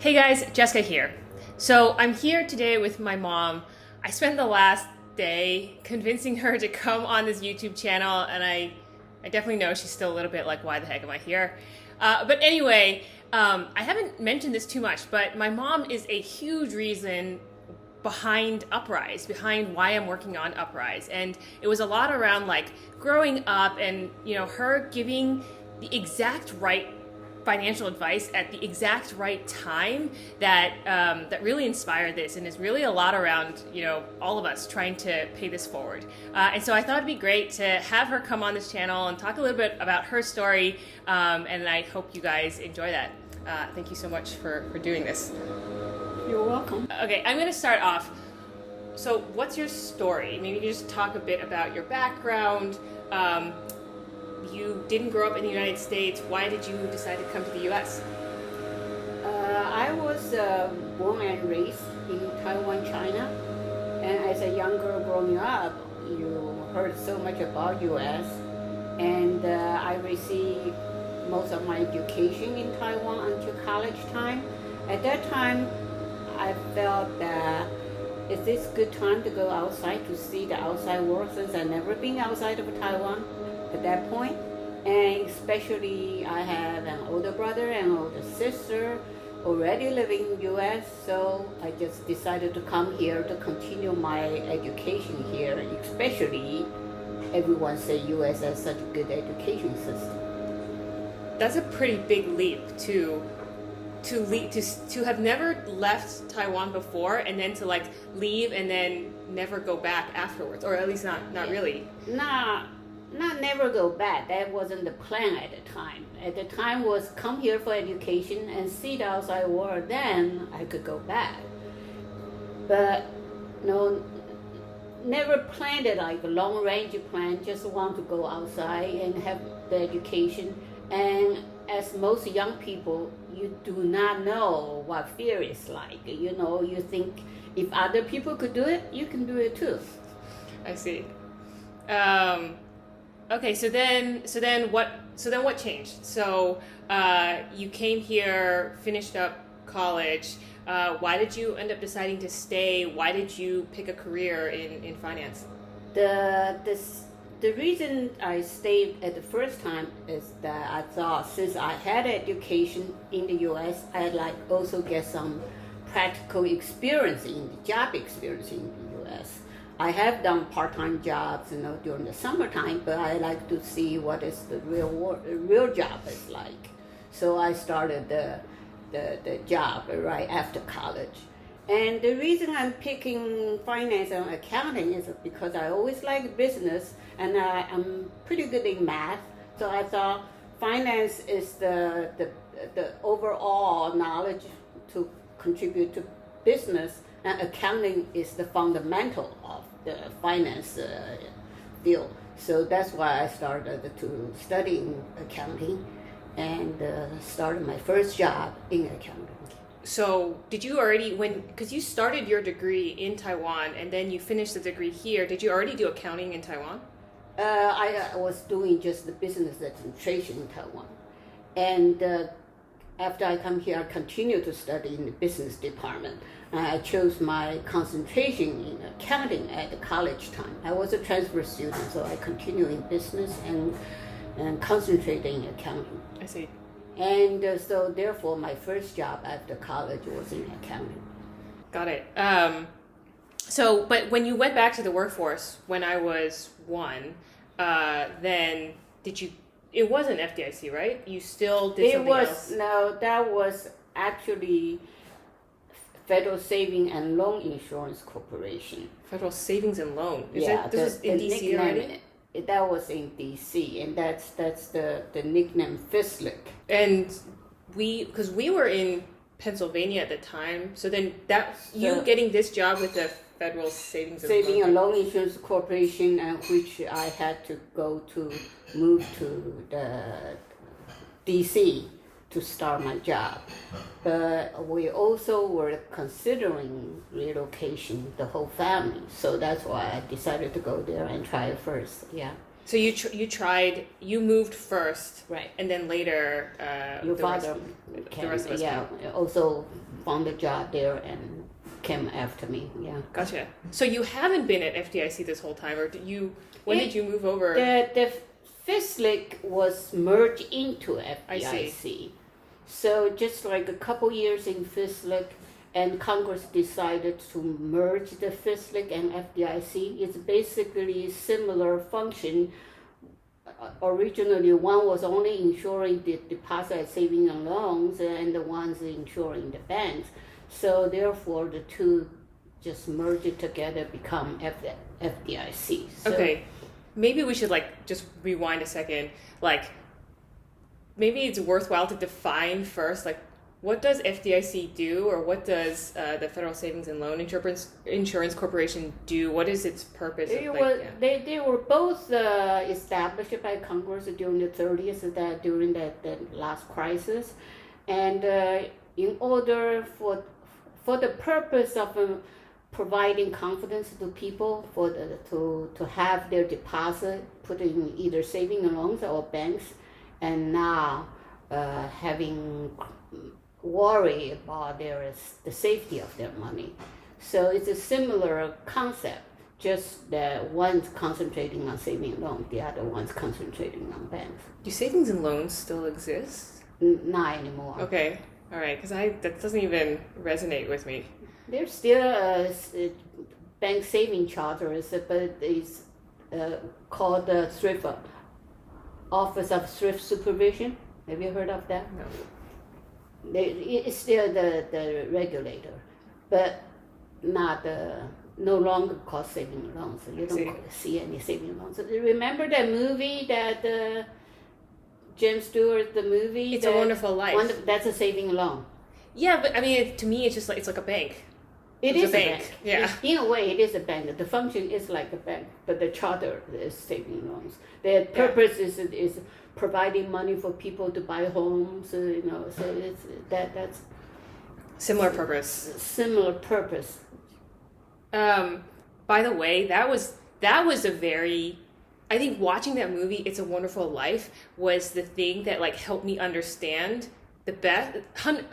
Hey guys, Jessica here. So I'm here today with my mom. I spent the last day convincing her to come on this YouTube channel, and I definitely know she's still a little bit like, why the heck am I here? But anyway, I haven't mentioned this too much, but my mom is a huge reason behind Uprise, behind why I'm working on Uprise. And it was a lot around like growing up and, her giving the exact right financial advice at the exact right time that really inspired this, and is really a lot around all of us trying to pay this forward. And so I thought it'd be great to have her come on this channel and talk a little bit about her story, and I hope you guys enjoy that. Thank you so much for doing this. You're welcome. Okay, I'm going to start off. So what's your story? Maybe you can just talk a bit about your background. You didn't grow up in the United States. Why did you decide to come to the U.S.? I was born and raised in Taiwan, China. And as a young girl growing up, you heard so much about U.S. And I received most of my education in Taiwan until college time. At that time, I felt that is this good time to go outside to see the outside world, since I've never been outside of Taiwan at that point. And especially I have an older brother and older sister already living in U.S., so I just decided to come here to continue my education here, especially everyone say U.S. has such a good education system. That's a pretty big leap to have never left Taiwan before, and then to like leave and then never go back afterwards, or at least not really. Not never go back. That wasn't the plan at the time. At the time was come here for education and see the outside world, then I could go back. But no, never planned it like a long range plan, just want to go outside and have the education. And as most young people, you do not know what fear is like. You think if other people could do it, you can do it too. I see. Okay, so then what changed? So you came here, finished up college. Why did you end up deciding to stay? Why did you pick a career in finance? The reason I stayed at the first time is that I thought since I had education in the U.S., I'd like also get some practical experience job experience in the U.S. I have done part-time jobs, during the summertime, but I like to see what is the real job is like. So I started the job right after college. And the reason I'm picking finance and accounting is because I always like business, and I'm pretty good in math. So I thought finance is the overall knowledge to contribute to business, and accounting is the fundamental of the finance field. So that's why I started to study accounting and started my first job in accounting. So did you already, because you started your degree in Taiwan and then you finished the degree here, did you already do accounting in Taiwan? I was doing just the business administration in Taiwan. And after I come here, I continued to study in the business department. I chose my concentration in accounting at the college time. I was a transfer student, so I continued in business and concentrated in accounting. I see. And so therefore, my first job after college was in accounting. Got it. But when you went back to the workforce when I was 1, then did you? It wasn't FDIC, right? You still did something else? No, that was actually Federal Savings and Loan Insurance Corporation. Federal Savings and Loan. This is in DC already? That was in DC, and that's the nickname FSLIC. And because we were in Pennsylvania at the time, so then you getting this job with the Federal Savings and Loan Insurance Corporation, and which I had to move to the DC to start my job. But we also were considering relocation, the whole family. So that's why I decided to go there and try it first. Yeah. So you moved first, right? And then later, the rest of us came. Also found a job there and came after me. Yeah. Gotcha. So you haven't been at FDIC this whole time, or when did you move over? The FSLIC was merged into FDIC. I see. So just like a couple years in FSLIC, and Congress decided to merge the FSLIC and FDIC. It's basically similar function. Originally, one was only insuring the deposit, saving and loans, and the one's insuring the banks. So therefore, the two just merge it together, become FDIC. So, okay, maybe we should just rewind a second. Maybe it's worthwhile to define first, what does FDIC do, or what does the Federal Savings and Loan Insurance Corporation do? What is its purpose? They were both established by Congress during the 30s, during the last crisis, and in order for the purpose of providing confidence to people to have their deposit put in either saving and loans or banks, and now having worry about the safety of their money. So it's a similar concept, just that one's concentrating on saving loans, the other one's concentrating on banks. Do savings and loans still exist? Not anymore. Okay, all right, because that doesn't even resonate with me. There's still bank saving charters, but it's called the Thrift Office of Thrift Supervision. Have you heard of that? No. It's still the regulator, but not no longer called saving loans. So you don't see any saving loans. So remember that movie that James Stewart, the movie? It's a Wonderful Life. That's a saving loan. Yeah, but I mean, to me, it's just it's like a bank. It's a bank. Yeah. In a way, it is a bank. The function is like a bank, but the charter is saving loans. The purpose is providing money for people to buy homes. So it's that's similar purpose. Similar purpose. By the way, that was a very, I think watching that movie, It's a Wonderful Life, was the thing that helped me understand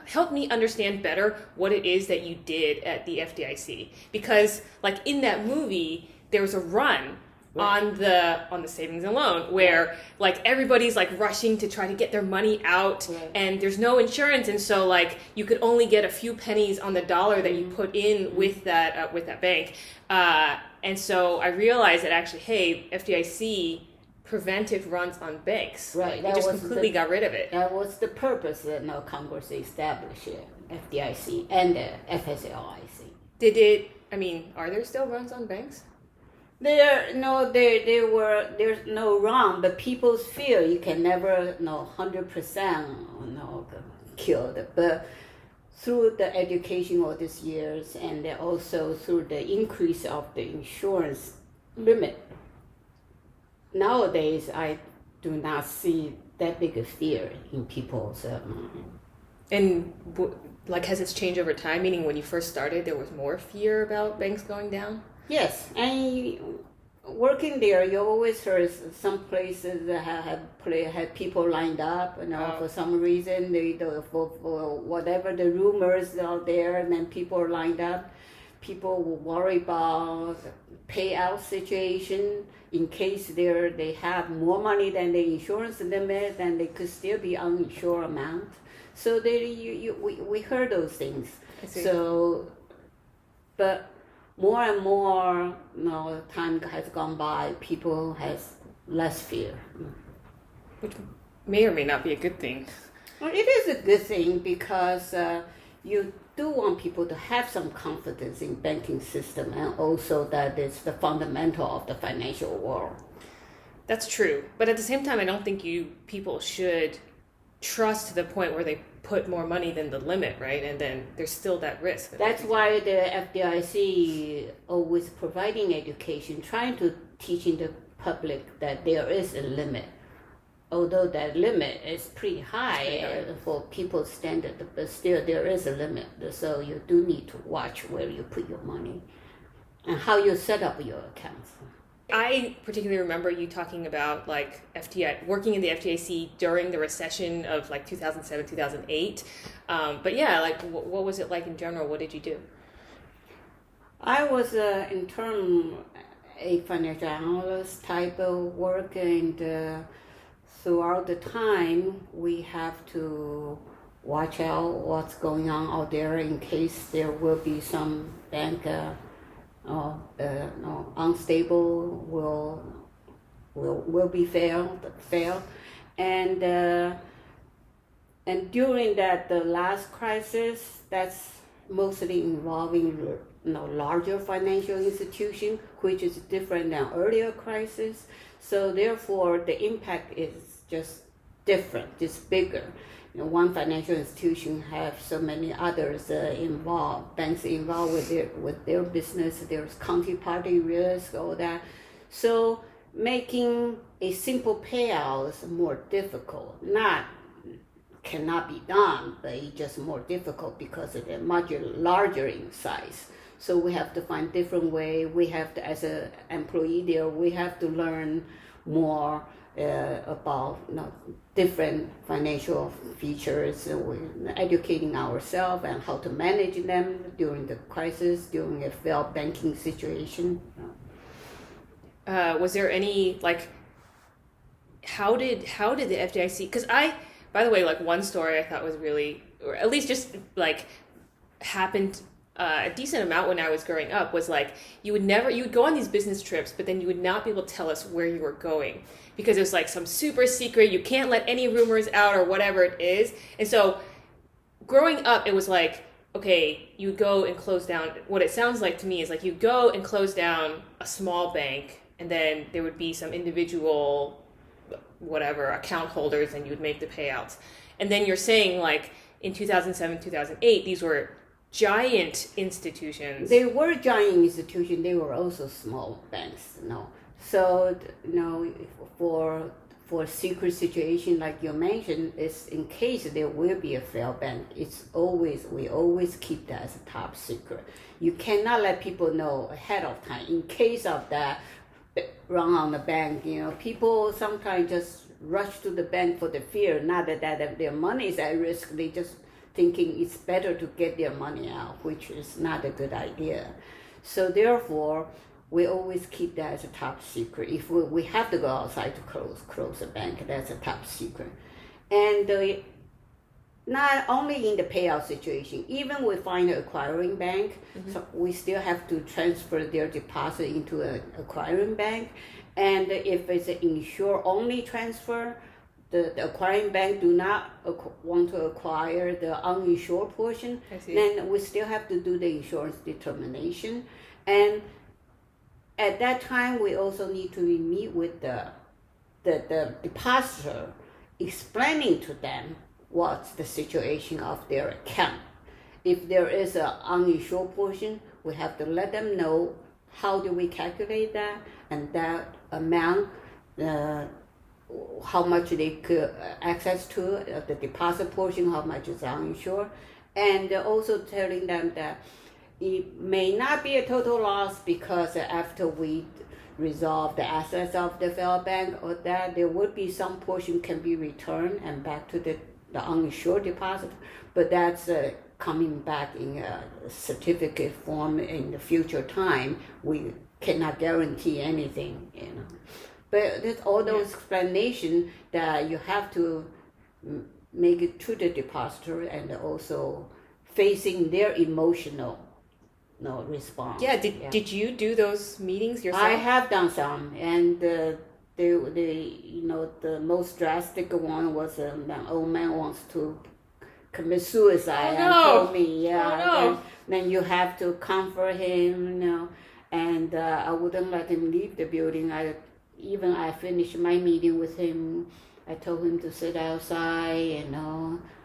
helped me understand better what it is that you did at the FDIC, because in that movie there was a run on the savings and loan where everybody's rushing to try to get their money out, and there's no insurance, and so you could only get a few pennies on the dollar that you put in with that bank, and so I realized that actually, hey, FDIC prevented runs on banks. Right. They just completely got rid of it. That was the purpose that Congress established FDIC and the FSLIC. Are there still runs on banks? There's no wrong, but people's fear you can never 100% kill it. But through the education all these years, and also through the increase of the insurance limit, nowadays I do not see that big a fear in people's. And has it changed over time? Meaning, when you first started, there was more fear about banks going down. Yes, and working there, you always heard some places that had people lined up, for some reason, for whatever the rumors out there, and then people are lined up. People will worry about payout situation in case they have more money than the insurance limit, and they could still be uninsured amount. So we heard those things. I see. So, but more and more, time has gone by, people has less fear. Which may or may not be a good thing. Well, it is a good thing, because you do want people to have some confidence in banking system, and also that it's the fundamental of the financial world. That's true. But at the same time, I don't think people should trust to the point where they put more money than the limit, right? And then there's still that risk. That's why the FDIC always providing education, trying to teaching the public that there is a limit. Although that limit is pretty high for people's standard, but still there is a limit. So you do need to watch where you put your money and how you set up your accounts. I particularly remember you talking about like working in the FDIC during the recession of like 2007, 2008. But yeah, like what was it like in general? What did you do? I was a financial analyst type of work, and throughout the time we have to watch out what's going on out there in case there will be some bank unstable will be fail, and during the last crisis, that's mostly involving larger financial institution, which is different than earlier crisis. So therefore, the impact is just different, just bigger. One financial institution have so many others involved, banks involved with their business. There's counterparty risk, all that. So making a simple payout is more difficult. Cannot be done, but it's just more difficult because they're much larger in size. So we have to find different way. We have to, as an employee there, we have to learn more about different financial features. We're educating ourselves and how to manage them during the crisis, during a failed banking situation. Was there any like, how did the FDIC? Because by the way, like one story I thought was really, or at least just like happened a decent amount when I was growing up, was like you would go on these business trips, but then you would not be able to tell us where you were going because it was like some super secret. You can't let any rumors out or whatever it is. And so growing up, it was like, okay, you go and close down. What it sounds like to me is like you go and close down a small bank, and then there would be some individual whatever account holders, and you would make the payouts. And then you're saying like in 2007, 2008, these were giant institutions. They were giant institutions. They were also small banks. So for a secret situation like you mentioned, is in case there will be a failed bank. We always keep that as a top secret. You cannot let people know ahead of time in case of that run on the bank. People sometimes just rush to the bank for the fear, not that their money is at risk. They just thinking it's better to get their money out, which is not a good idea. So therefore, we always keep that as a top secret. If we have to go outside to close a bank, that's a top secret. And not only in the payout situation, even we find an acquiring bank, so we still have to transfer their deposit into an acquiring bank. And if it's an insure-only transfer, the acquiring bank do not want to acquire the uninsured portion, then we still have to do the insurance determination. And at that time, we also need to meet with the depositor, explaining to them what's the situation of their account. If there is an uninsured portion, we have to let them know how do we calculate that, and that amount, how much they could access to the deposit portion, how much is uninsured, and also telling them that it may not be a total loss because after we resolve the assets of the failed bank, or that there would be some portion can be returned and back to the uninsured deposit, but that's coming back in a certificate form in the future time. We cannot guarantee anything, But there's all those explanations that you have to make it to the depositor, and also facing their emotional response. Yeah. Did you do those meetings yourself? I have done some, and the most drastic one was an old man wants to commit suicide. Oh, no. And told me, yeah. Oh, no. Then you have to comfort him, and I wouldn't let him leave the building. I finished my meeting with him. I told him to sit outside,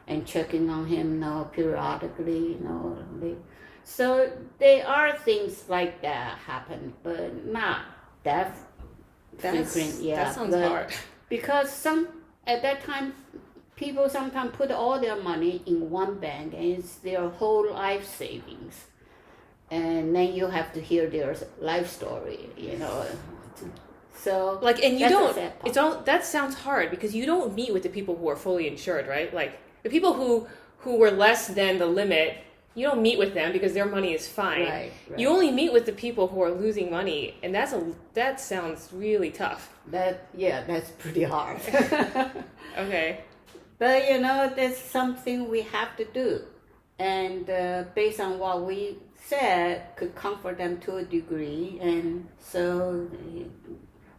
and checking on him, periodically, So there are things like that happen, but not that frequent. Yeah, that sounds hard. Because at that time, people sometimes put all their money in one bank, and it's their whole life savings. and then you have to hear their life story, So Like, and you that's don't, the sad part. it's all, that sounds hard because you don't meet with the people who are fully insured, right? Like, the people who were less than the limit, you don't meet with them because their money is fine. Right. You only meet with the people who are losing money, and that sounds really tough. That's pretty hard. Okay. But that's something we have to do, and based on what we said, could comfort them to a degree, and so,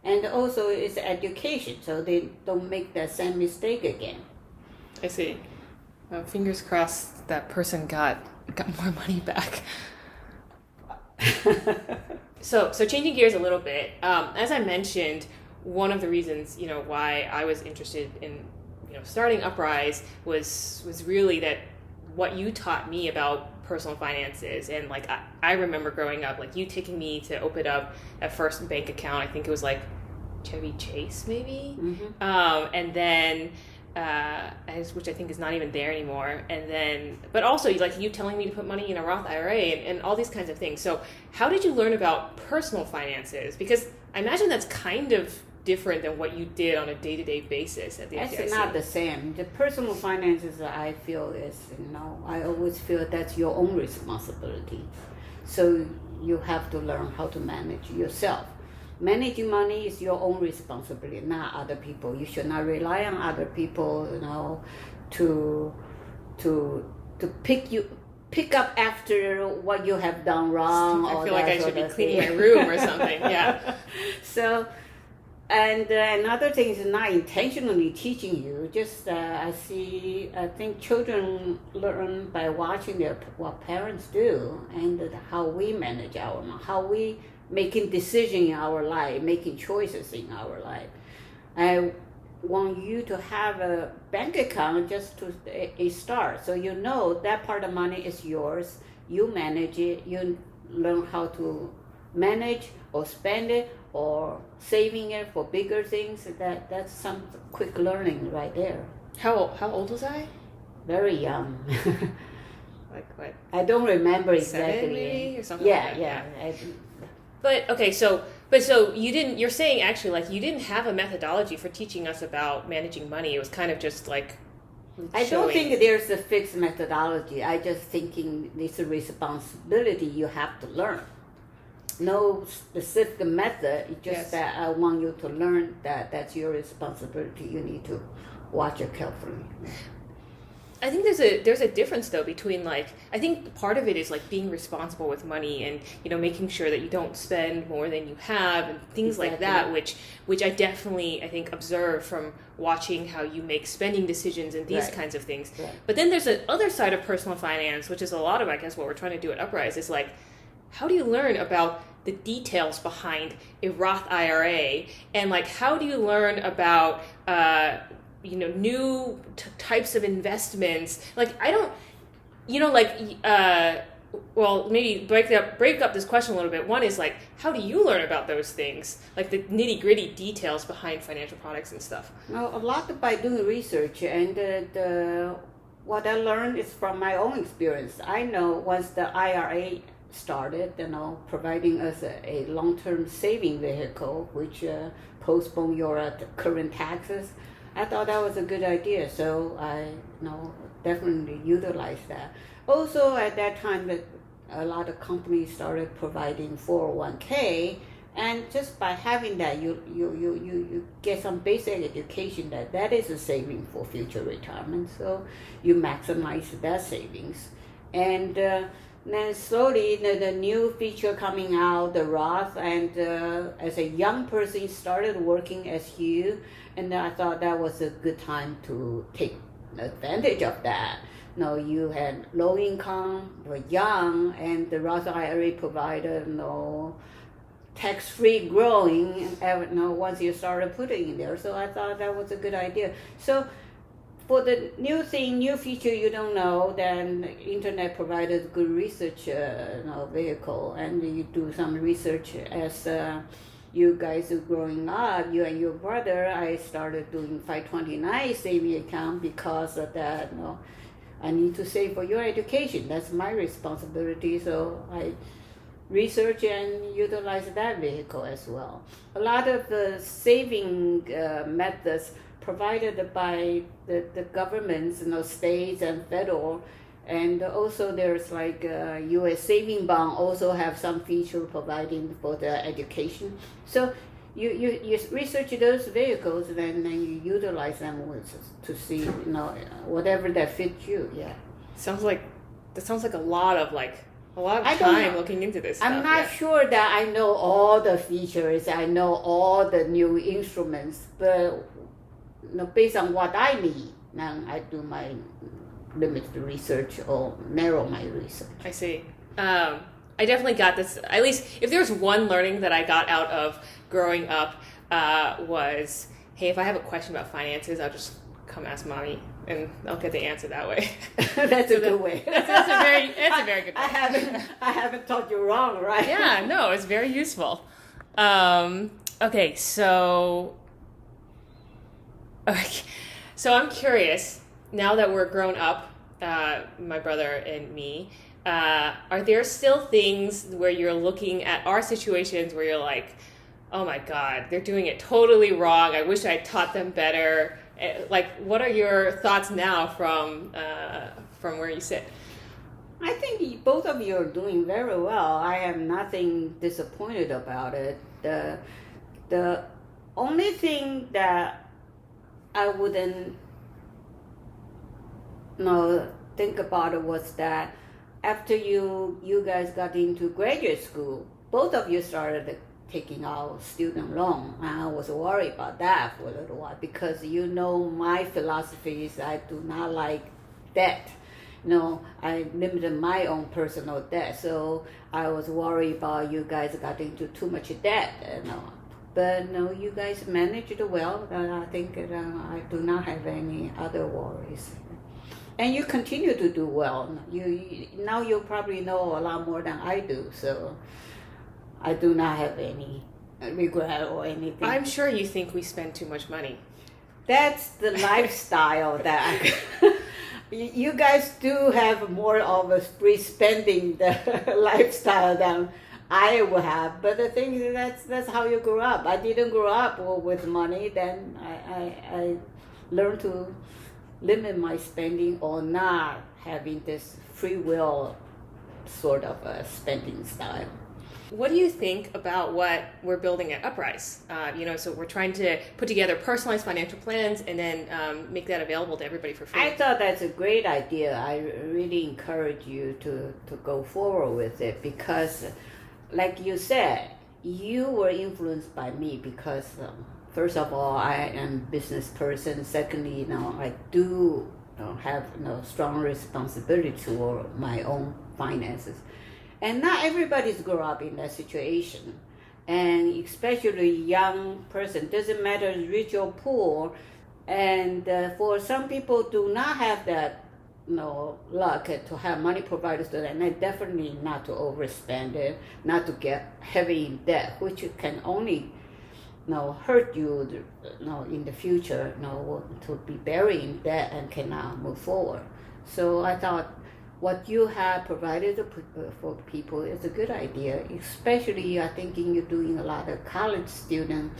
and also it's education, so they don't make that same mistake again. I see. Fingers crossed that person got more money back. So changing gears a little bit, as I mentioned, one of the reasons why I was interested in starting Uprise was really that what you taught me about personal finances. And like I remember growing up, like you taking me to open up that first bank account. I think it was like Chevy Chase maybe. Mm-hmm. And then which I think is not even there anymore. And then, but also like you telling me to put money in a Roth IRA and all these kinds of things. So how did you learn about personal finances? Because I imagine that's kind of different than what you did on a day-to-day basis at the FDIC. It's not the same. The personal finances, I feel, is, I always feel that's your own responsibility. So you have to learn how to manage yourself. Managing money is your own responsibility, not other people. You should not rely on other people, to pick up after what you have done wrong. I feel like I should be cleaning my room or something. Yeah. So, and another thing is not intentionally teaching you. Just I think children learn by watching what parents do and how we manage our money, how we making decisions in our life, making choices in our life. I want you to have a bank account just to a start, so that part of money is yours. You manage it. You learn how to manage or spend it or saving it for bigger things. That's some quick learning right there. How old was I? Very young. Like what? I don't remember 7 exactly. maybe or something. Yeah, like yeah. that. But okay, so you didn't. You're saying actually like you didn't have a methodology for teaching us about managing money. It was kind of just like. I don't think there's a fixed methodology. I just thinking it's a responsibility you have to learn. No specific method. It's just that I want you to learn that that's your responsibility. You need to watch it carefully. I think there's a difference though between like I think part of it is like being responsible with money and making sure that you don't spend more than you have and things like that, which I definitely I think observe from watching how you make spending decisions and these kinds of things. Right. But then there's an other side of personal finance, which is a lot of I guess what we're trying to do at Uprise is like how do you learn about the details behind a Roth IRA and like how do you learn about new types of investments. Like I don't, well, maybe break up this question a little bit. One is like, how do you learn about those things? Like the nitty gritty details behind financial products and stuff. Well, a lot by doing research, and what I learned is from my own experience. I know once the IRA started, providing us a long-term saving vehicle, which postpone your current taxes. I thought that was a good idea, so I definitely utilized that. Also, at that time, a lot of companies started providing 401k, and just by having that, you get some basic education that is a saving for future retirement. So you maximize that savings, and then slowly the new feature coming out, the Roth, and as a young person started working as you. And I thought that was a good time to take advantage of that. You had low income, were young, and the Roth IRA provided tax-free growing. Once you started putting in there, so I thought that was a good idea. So for the new feature you don't know, then the internet provided good research vehicle, and you do some research as. You guys are growing up, you and your brother, I started doing 529 saving account because of that. I need to save for your education. That's my responsibility. So I research and utilize that vehicle as well. A lot of the saving methods provided by the governments, states and federal, and also there's like U.S. saving bond also have some feature providing for the education. So you research those vehicles, then you utilize them to see whatever that fits you. Yeah. Sounds like a lot of time looking into this stuff. I'm not sure that I know all the features. I know all the new instruments, but based on what I need, now I do my limited research or narrow my research. I see. I definitely got this. At least, if there's one learning that I got out of growing up, was, hey, if I have a question about finances, I'll just come ask mommy, and I'll get the answer that way. That's a good way. That's a very good way. I haven't taught you wrong, right? Yeah, no, it's very useful. Okay, so I'm curious. Now that we're grown up, my brother and me, are there still things where you're looking at our situations where you're like, oh my God, they're doing it totally wrong. I wish I taught them better. Like, what are your thoughts now from where you sit? I think both of you are doing very well. I have nothing disappointed about it. The only thing that I wouldn't think about it was that after you guys got into graduate school, both of you started taking out student loan. I was worried about that for a little while because my philosophy is I do not like debt. I limited my own personal debt, so I was worried about you guys got into too much debt. But no, you guys managed it well. I think I do not have any other worries. And you continue to do well. Now you probably know a lot more than I do, so I do not have any regret or anything. I'm sure you think we spend too much money. That's the lifestyle that you guys do have more of a free spending the lifestyle than I would have. But the thing is, that's how you grew up. I didn't grow up with money. Then I learned to limit my spending or not having this free will sort of a spending style. What do you think about what we're building at Uprise? So we're trying to put together personalized financial plans and then make that available to everybody for free. I thought that's a great idea. I really encourage you to go forward with it because, like you said, you were influenced by me because first of all, I am a business person. Secondly, I do have strong responsibility toward my own finances. And not everybody's grow up in that situation. And especially young person, doesn't matter rich or poor. And for some people do not have that luck to have money provided to them, and definitely not to overspend it, not to get heavy in debt, which can only hurt you in the future, to be buried in debt and cannot move forward. So I thought what you have provided for people is a good idea, especially I think you're doing a lot of college student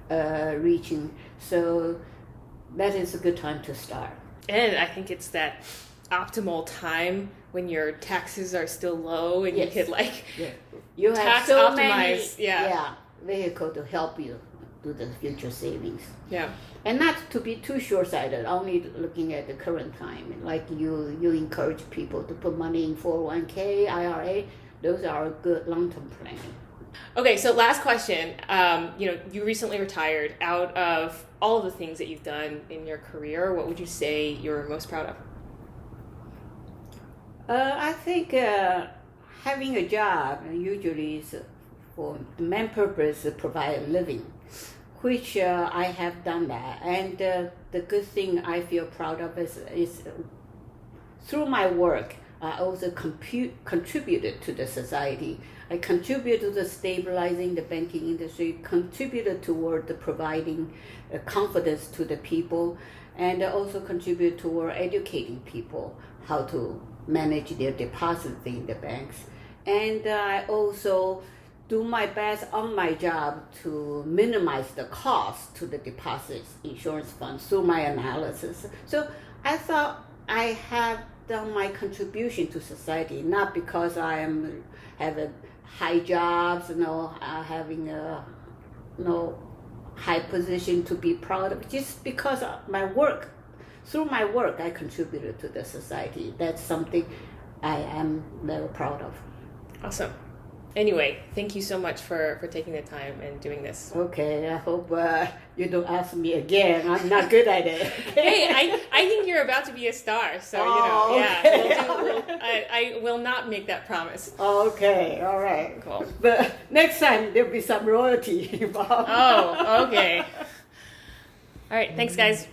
reaching. So that is a good time to start. And I think it's that optimal time when your taxes are still low and Yes. you could You have tax so optimize. many vehicle to help you do the future savings. Yeah. And not to be too short-sighted, only looking at the current time. Like you encourage people to put money in 401k, IRA. Those are good long-term planning. Okay, so last question. You recently retired. Out of all of the things that you've done in your career, what would you say you're most proud of? I think having a job usually is for the main purpose to provide a living, which I have done that. And the good thing I feel proud of is through my work, I also contributed to the society. I contributed to the stabilizing the banking industry, contributed toward the providing confidence to the people, and also contribute toward educating people how to manage their deposits in the banks. And I also do my best on my job to minimize the cost to the deposits insurance funds through my analysis. So I thought I have done my contribution to society, not because I am having high jobs, having a high position to be proud of, just because of my work. Through my work, I contributed to the society. That's something I am very proud of. Awesome. Anyway, thank you so much for taking the time and doing this. Okay, I hope you don't ask me again. I'm not good at it. Hey, I think you're about to be a star, so okay. I will not make that promise. Okay, all right. Cool. But next time there'll be some royalty involved. Oh, okay. All right, thanks guys.